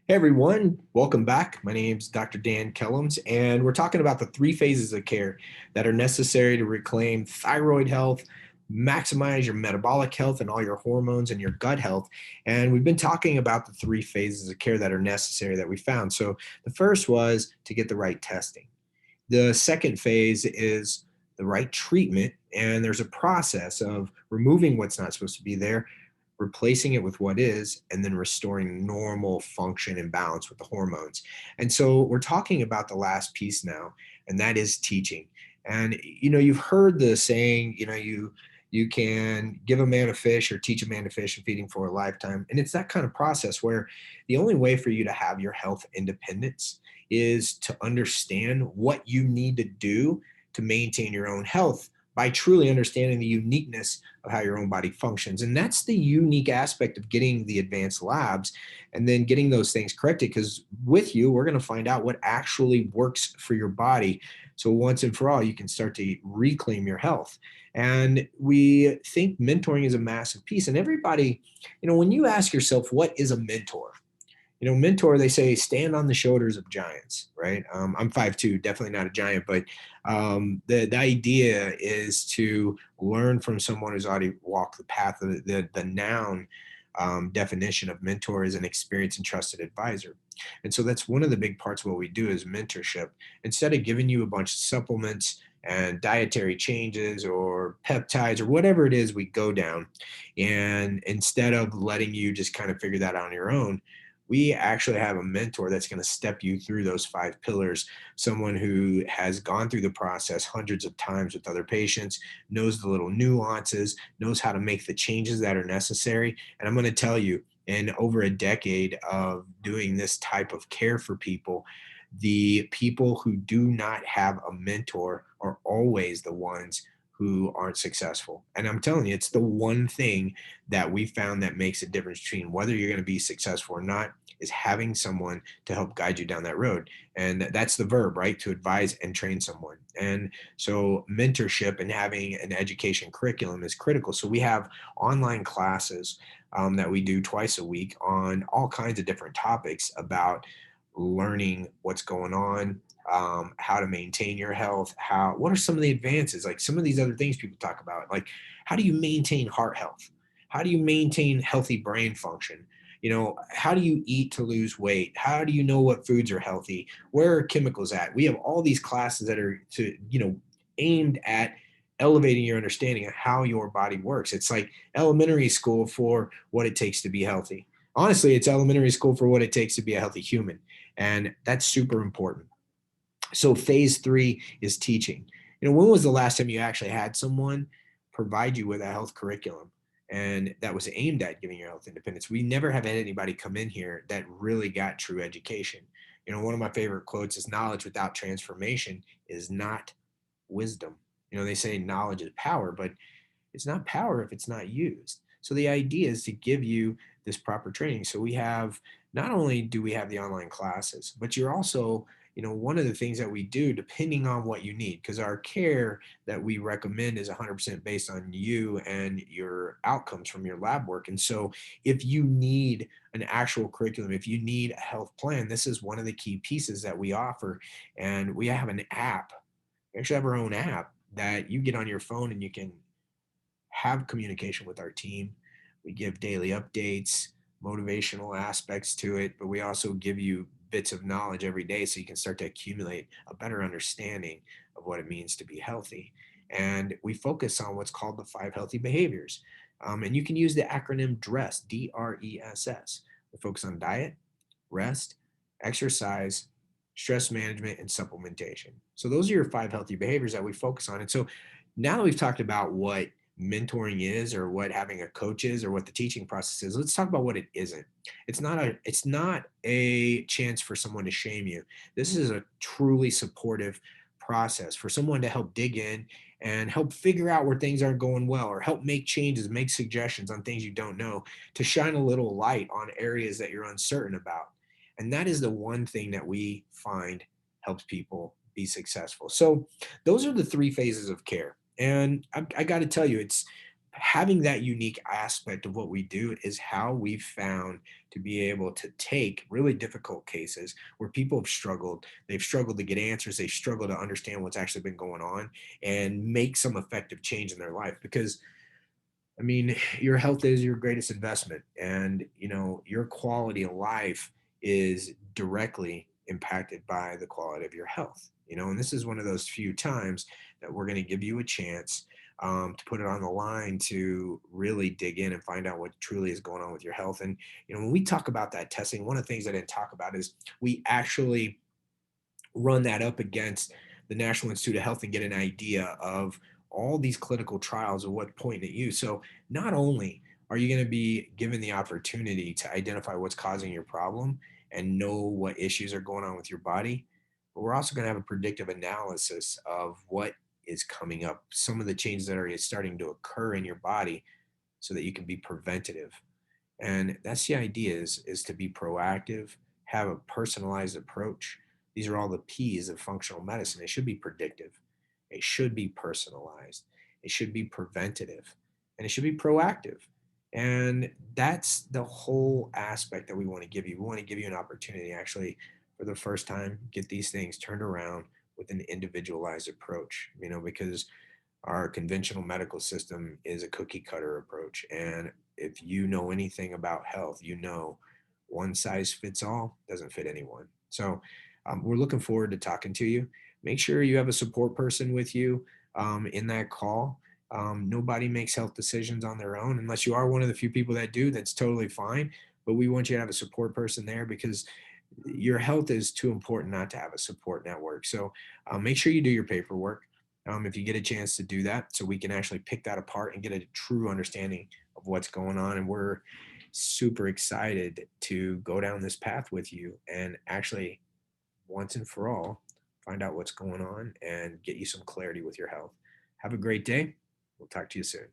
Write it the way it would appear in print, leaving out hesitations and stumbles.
Hey everyone, welcome back. My name's Dr. Dan Kellums, and we're talking about the three phases of care that are necessary to reclaim thyroid health, maximize your metabolic health and all your hormones and your gut health. And we've been talking about the three phases of care that are necessary that we found. So the first was to get the right testing. The second phase is the right treatment, and there's a process of removing what's not supposed to be there, replacing it with what is, and then restoring normal function and balance with the hormones. And so we're talking about the last piece now, and that is teaching. And you've heard the saying, you can give a man a fish or teach a man to fish and feed him for a lifetime. And it's that kind of process where the only way for you to have your health independence is to understand what you need to do to maintain your own health by truly understanding the uniqueness of how your own body functions. And that's the unique aspect of getting the advanced labs and then getting those things corrected. Because with you, we're going to find out what actually works for your body. So once and for all, you can start to reclaim your health. And we think mentoring is a massive piece. And everybody, when you ask yourself, what is a mentor? Mentor, they say, stand on the shoulders of giants, right? I'm 5'2", definitely not a giant, but the idea is to learn from someone who's already walked the path. The noun definition of mentor is an experienced and trusted advisor. And so that's one of the big parts of what we do is mentorship. Instead of giving you a bunch of supplements and dietary changes or peptides or whatever it is we go down, and instead of letting you just kind of figure that out on your own, we actually have a mentor that's going to step you through those five pillars. Someone who has gone through the process hundreds of times with other patients, knows the little nuances, knows how to make the changes that are necessary. And I'm going to tell you, in over a decade of doing this type of care for people, the people who do not have a mentor are always the ones who aren't successful. And I'm telling you, it's the one thing that we found that makes a difference between whether you're going to be successful or not is having someone to help guide you down that road. And that's the verb, right? To advise and train someone. And so mentorship and having an education curriculum is critical. So we have online classes that we do twice a week on all kinds of different topics about learning what's going on, how to maintain your health, what are some of the advances, like some of these other things people talk about, like how do you maintain heart health? How do you maintain healthy brain function? How do you eat to lose weight? How do you know what foods are healthy? Where are chemicals at? We have all these classes that are aimed at elevating your understanding of how your body works. It's like elementary school for what it takes to be healthy. Honestly, it's elementary school for what it takes to be a healthy human. And that's super important. So phase three is teaching. When was the last time you actually had someone provide you with a health curriculum and that was aimed at giving your health independence? We never have had anybody come in here that really got true education. One of my favorite quotes is knowledge without transformation is not wisdom. They say knowledge is power, but it's not power if it's not used. So the idea is to give you this proper training. So we have, not only do we have the online classes, but you're also, one of the things that we do depending on what you need, because our care that we recommend is 100% based on you and your outcomes from your lab work. And so if you need an actual curriculum, if you need a health plan, this is one of the key pieces that we offer. And we have an app. We actually have our own app that you get on your phone and you can have communication with our team. We give daily updates, motivational aspects to it, but we also give you bits of knowledge every day so you can start to accumulate a better understanding of what it means to be healthy. And we focus on what's called the five healthy behaviors. And you can use the acronym DRESS, DRESS. We focus on diet, rest, exercise, stress management, and supplementation. So those are your five healthy behaviors that we focus on. And so now that we've talked about what mentoring is or what having a coach is or what the teaching process is, let's talk about what it isn't. It's not a chance for someone to shame you. This is a truly supportive process for someone to help dig in and help figure out where things aren't going well, or help make changes, make suggestions on things you don't know, to shine a little light on areas that you're uncertain about. And that is the one thing that we find helps people be successful. So those are the three phases of care. And I got to tell you, it's having that unique aspect of what we do is how we've found to be able to take really difficult cases where people have struggled, they've struggled to get answers, they've struggled to understand what's actually been going on, and make some effective change in their life. Because I mean, your health is your greatest investment, and your quality of life is directly impacted by the quality of your health. And this is one of those few times that we're going to give you a chance to put it on the line to really dig in and find out what truly is going on with your health. And when we talk about that testing, one of the things I didn't talk about is we actually run that up against the National Institute of Health and get an idea of all these clinical trials and what point at you. So not only are you going to be given the opportunity to identify what's causing your problem and know what issues are going on with your body, but we're also going to have a predictive analysis of what is coming up, some of the changes that are starting to occur in your body so that you can be preventative. And that's the idea is to be proactive, have a personalized approach. These are all the P's of functional medicine. It should be predictive. It should be personalized. It should be preventative. And it should be proactive. And that's the whole aspect that we want to give you. We want to give you an opportunity actually for the first time, get these things turned around with an individualized approach, because our conventional medical system is a cookie cutter approach. And if you know anything about health, one size fits all doesn't fit anyone. So we're looking forward to talking to you. Make sure you have a support person with you in that call. Nobody makes health decisions on their own unless you are one of the few people that do. That's totally fine. But we want you to have a support person there because your health is too important not to have a support network. So make sure you do your paperwork if you get a chance to do that, so we can actually pick that apart and get a true understanding of what's going on. And we're super excited to go down this path with you and actually, once and for all, find out what's going on and get you some clarity with your health. Have a great day. We'll talk to you soon.